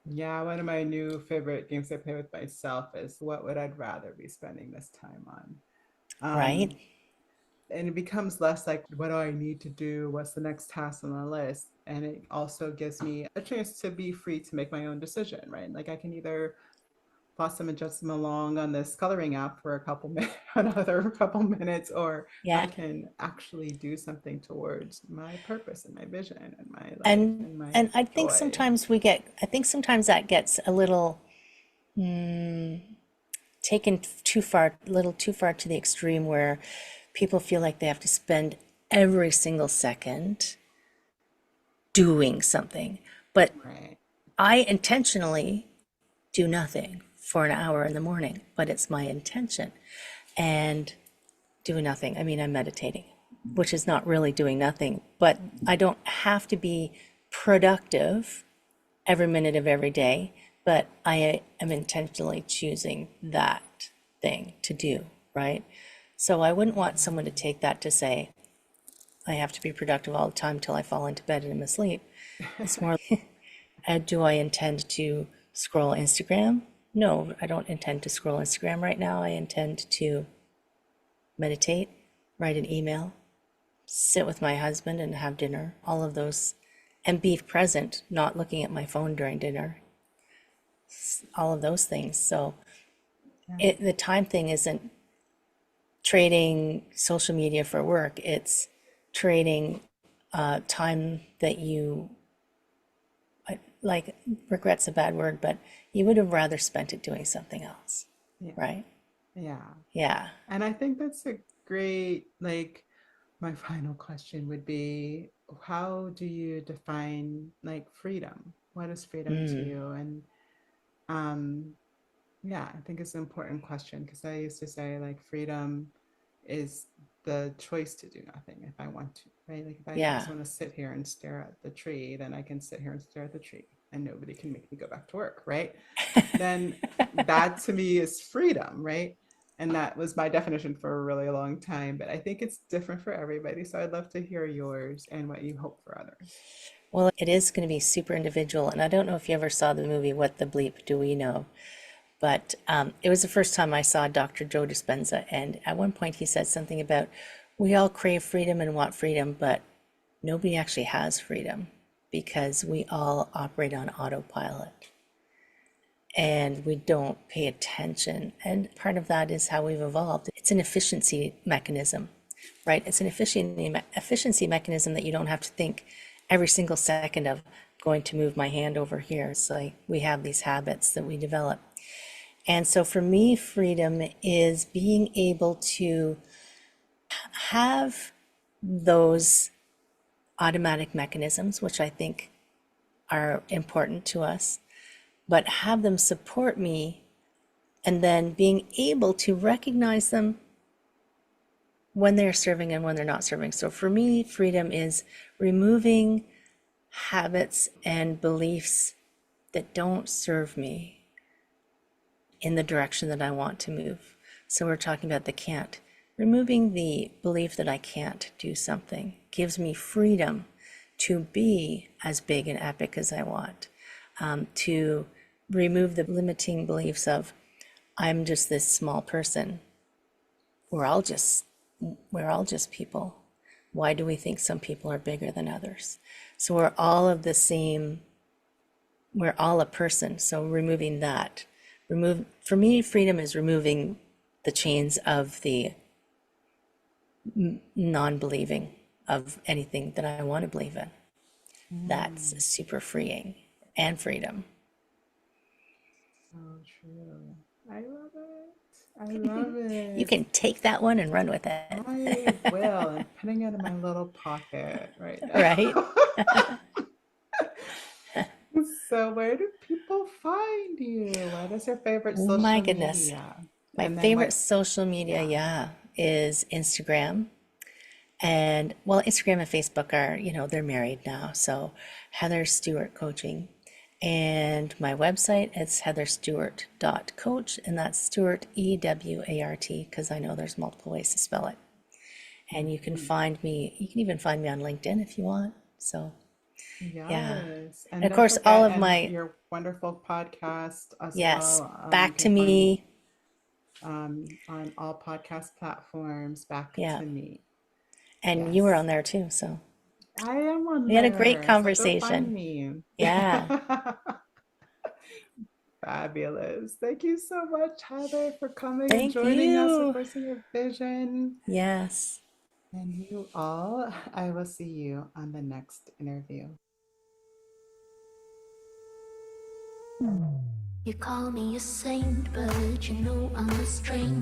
Yeah, one of my new favorite games I play with myself is what would I'd rather be spending this time on? right? And it becomes less like, what do I need to do? What's the next task on the list? And it also gives me a chance to be free to make my own decision, right? Like I can either pause them and adjust them along on this coloring app for a couple minutes, another couple minutes, or I Yeah. can actually do something towards my purpose and my vision and my life And and my and I think joy. sometimes I think sometimes that gets a little taken too far, a little too far to the extreme where people feel like they have to spend every single second doing something. But Right. I intentionally do nothing for an hour in the morning, but it's my intention. And do nothing, I mean, I'm meditating, which is not really doing nothing, but I don't have to be productive every minute of every day, but I am intentionally choosing that thing to do, right? So I wouldn't want someone to take that to say, I have to be productive all the time till I fall into bed and I'm asleep. It's more, do I intend to scroll Instagram? No, I don't intend to scroll Instagram right now. I intend to meditate, write an email, sit with my husband and have dinner, all of those, and be present, not looking at my phone during dinner, all of those things. So Yeah. the time thing isn't trading social media for work, it's trading time that you, like, regret's a bad word, but you would have rather spent it doing something else, Yeah. right? Yeah. Yeah. And I think that's a great, like, my final question would be, how do you define like freedom? What is freedom to Mm. you? And um, yeah, I think it's an important question because I used to say like freedom is the choice to do nothing if I want to, right? Like if I just Yeah. want to sit here and stare at the tree, then I can sit here and stare at the tree and nobody can make me go back to work, right? Then that to me is freedom, right? And that was my definition for a really long time. But I think it's different for everybody. So I'd love to hear yours and what you hope for others. Well, it is going to be super individual. And I don't know if you ever saw the movie What the Bleep Do We Know? But it was the first time I saw Dr. Joe Dispenza. And at one point he said something about we all crave freedom and want freedom, but nobody actually has freedom because we all operate on autopilot and we don't pay attention. And part of that is how we've evolved. It's an efficiency mechanism, right? It's an efficiency mechanism that you don't have to think every single second of going to move my hand over here. It's like we have these habits that we develop. And so for me, freedom is being able to have those automatic mechanisms, which I think are important to us, but have them support me and then being able to recognize them when they're serving and when they're not serving. So for me, freedom is removing habits and beliefs that don't serve me in the direction that I want to move. So we're talking about the can't. Removing the belief that I can't do something gives me freedom to be as big and epic as I want, to remove the limiting beliefs of I'm just this small person. We're all just we're all just people. Why do we think some people are bigger than others? So we're all of the same, we're all a person. So removing that, for me, freedom is removing the chains of the non-believing of anything that I want to believe in. Mm, That's super freeing and freedom. so true. I love it. I love You it. can take that one and run with it, I will. I'm putting it in my little pocket right right? now. So, where do people find you? What is your favorite Oh my social goodness. media? My And then favorite what? social media, Yeah. yeah, is Instagram. And well, Instagram and Facebook are, they're married now. So Heather Stewart Coaching. And my website is heatherstewart.coach, and that's Stewart, Ewart, because I know there's multiple ways to spell it. And you can Mhm. find me, you can even find me on LinkedIn if you want. So, Yeah. Yes. And And of don't course, all forget, of and my, your wonderful podcast as yes, well. You back can to find me. on all podcast platforms, Back Yeah. to Me. And you were on Yes. there too. So I am on we had a great there. So go find conversation. me. Yeah. Fabulous. Thank you so much, Heather, for coming and Thank joining us with you. Voicing Your Vision. Yes. And you all, I will see you on the next interview. You call me a saint, but you know I'm a stranger.